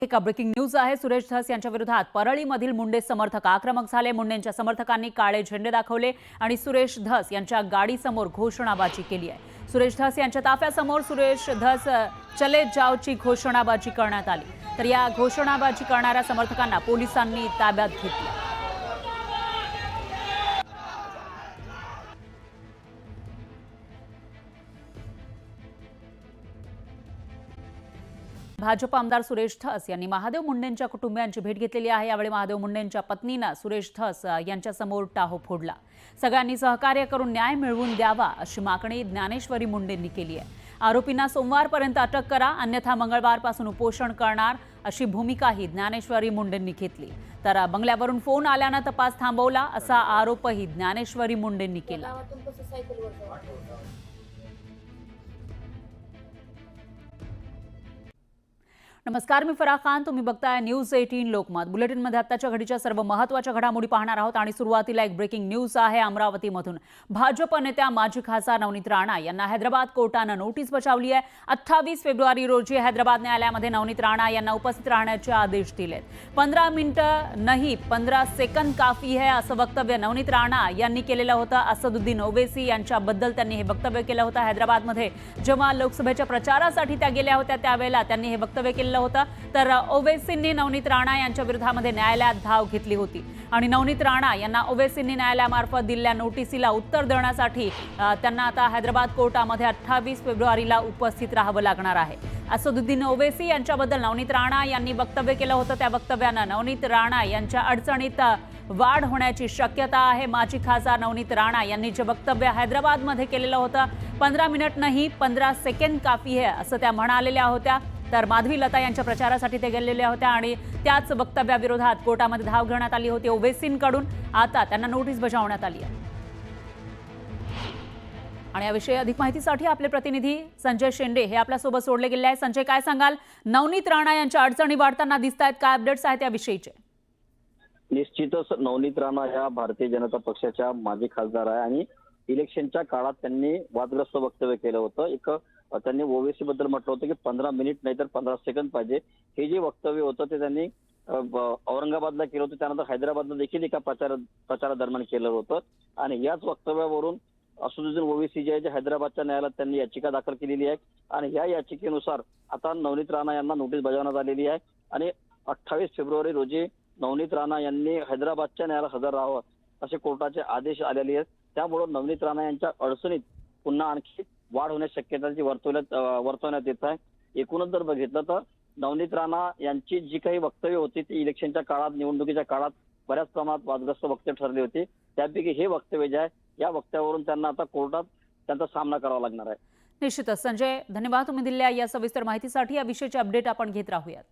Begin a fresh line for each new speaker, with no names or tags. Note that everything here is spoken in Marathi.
एक ब्रेकिंग न्यूज आहे। सुरेश धस यांच्या विरोधात परळीमधील मुंडे समर्थक आक्रमक झाले। मुंडेंच्या समर्थकांनी काळे झेंडे दाखवले आणि सुरेश धस यांच्या गाडीसमोर घोषणाबाजी केली आहे। सुरेश धस यांच्या ताफ्यासमोर सुरेश धस चले जाओची घोषणाबाजी करण्यात आली। तर या घोषणाबाजी करणाऱ्या समर्थकांना पोलिसांनी ताब्यात घेतले। भाजप आमदार सुरेश धस यांनी महादेव मुंडेंच्या कुटुंबियांची भेट घेतलेली आहे। यावेळी महादेव मुंडेंच्या पत्नीने सुरेश धस यांच्या समोर टाहो फोडला। सगळ्यांनी सहकार्य करून न्याय मिळवून द्यावा अशी मागणी ज्ञानेश्वरी मुंडेंनी केली आहे। आरोपींना सोमवारपर्यंत अटक करा, अन्यथा मंगळवारपासून उपोषण करणार अशी भूमिकाही ज्ञानेश्वरी मुंडेंनी घेतली। तर बंगल्यावरून फोन आल्याने तपास थांबवला असा आरोपही ज्ञानेश्वरी मुंडेंनी केला। नमस्कार, मी फराह खान, तुम्ही बघताय न्यूज 18 लोकमत। बुलेटिनमध्ये आताच्या घडीच्या सर्व महत्त्वाच्या घडामोडी पाहणार आहोत आणि सुरुवातीला एक ब्रेकिंग न्यूज आहे अमरावतीमधून। भाजप नेत्या माजी खासदार नवनीत राणा यांना हैदराबाद कोर्टाने नोटीस बजावली आहे। 28 फेब्रुवारी रोजी हैदराबाद न्यायालयामध्ये नवनीत राणा यांना उपस्थित राहण्याचे आदेश दिलेत। 15 मिनिटं नाही 15 सेकंद काफी है असं वक्तव्य नवनीत राणा यांनी केलेलं होतं। असदुद्दीन ओवैसी यांच्याबद्दल त्यांनी हे वक्तव्य केलं होतं। हैदराबादमध्ये जेव्हा लोकसभेच्या प्रचारासाठी त्या गेल्या होत्या त्यावेळेला त्यांनी हे वक्तव्य केलं होतं। तर ओवैसींनी नवनीत राणा यांच्या विरोधामध्ये न्यायालयात धाव घेतली होती आणि नवनीत राणा यांना ओवैसींनी न्यायालयामार्फत दिलेल्या नोटिसीला उत्तर देण्यासाठी त्यांना आता हैदराबाद कोर्टामध्ये 28 फेब्रुवारीला उपस्थित राहावं लागणार आहे। असदुद्दीन ओवैसी यांच्याबद्दल नवनीत राणा यांनी वक्तव्य केलं होतं। त्या वक्तव्यानं नवनीत राणा यांच्या अडचणीत वाढ होण्याची शक्यता आहे। माजी खासदार नवनीत राणा यांनी जे वक्तव्य हैदराबादमध्ये केलेलं होतं, 15 मिनिट नाही 15 सेकंद काफी है असं त्या म्हणालेल्या होत्या। तर माधवी लता यांच्या प्रचारासाठी ते गेलेल्या होत्या आणि त्याच वक्तव्याविरोधात कोर्टामध्ये धाव घेण्यात आली होती ओवैसींकडून। आता त्यांना नोटीस बजावण्यात आली आहे आणि याविषयी अधिक माहितीसाठी आपले प्रतिनिधी संजय शेंडे हे आपल्यासोबत जोडले गेले आहेत। संजय, काय सांगाल? नवनीत राणा यांच्या अडचणी वाढताना दिसतायत, काय अपडेट्स आहेत याविषयीचे?
निश्चितच नवनीत राणा या भारतीय जनता पक्षाच्या माजी खासदार आहे आणि इलेक्शनच्या काळात त्यांनी वादग्रस्त वक्तव्य केलं होतं। त्यांनी ओवैसी बद्दल म्हटलं होतं की 15 मिनिट नाही तर 15 सेकंद पाहिजे। हे जे वक्तव्य होतं ते त्यांनी औरंगाबादला केलं होतं, त्यानंतर हैदराबादला देखील एका प्रचारादरम्यान केलं होतं आणि याच वक्तव्यावरून असदुद्दीन ओवैसी जे हैदराबादच्या न्यायालयात त्यांनी याचिका दाखल केलेली आहे आणि या याचिकेनुसार आता नवनीत राणा यांना नोटीस बजावण्यात आलेली आहे आणि 28 फेब्रुवारी रोजी नवनीत राणा यांनी हैदराबादच्या न्यायालयात हजर राहावं असे कोर्टाचे आदेश आलेले आहेत। त्यामुळे नवनीत राणा यांच्या अडचणीत पुन्हा आणखी वाढ होण्याची शक्यताची वर्तवण्यात येत आहे। एकूणच जर बघितलं तर नवनीत राणा यांची जी काही वक्तव्य होती ती इलेक्शनच्या काळात, निवडणुकीच्या काळात बऱ्याच प्रमाणात वादग्रस्त वक्तव्य ठरली होती। त्यापैकी हे वक्तव्य जे आहे, या वक्तव्यावरून त्यांना आता कोर्टात त्यांचा सामना करावा लागणार आहे।
निश्चितच संजय, धन्यवाद तुम्ही दिलेल्या या सविस्तर माहितीसाठी। या विषयाचे अपडेट आपण घेत राहूयात।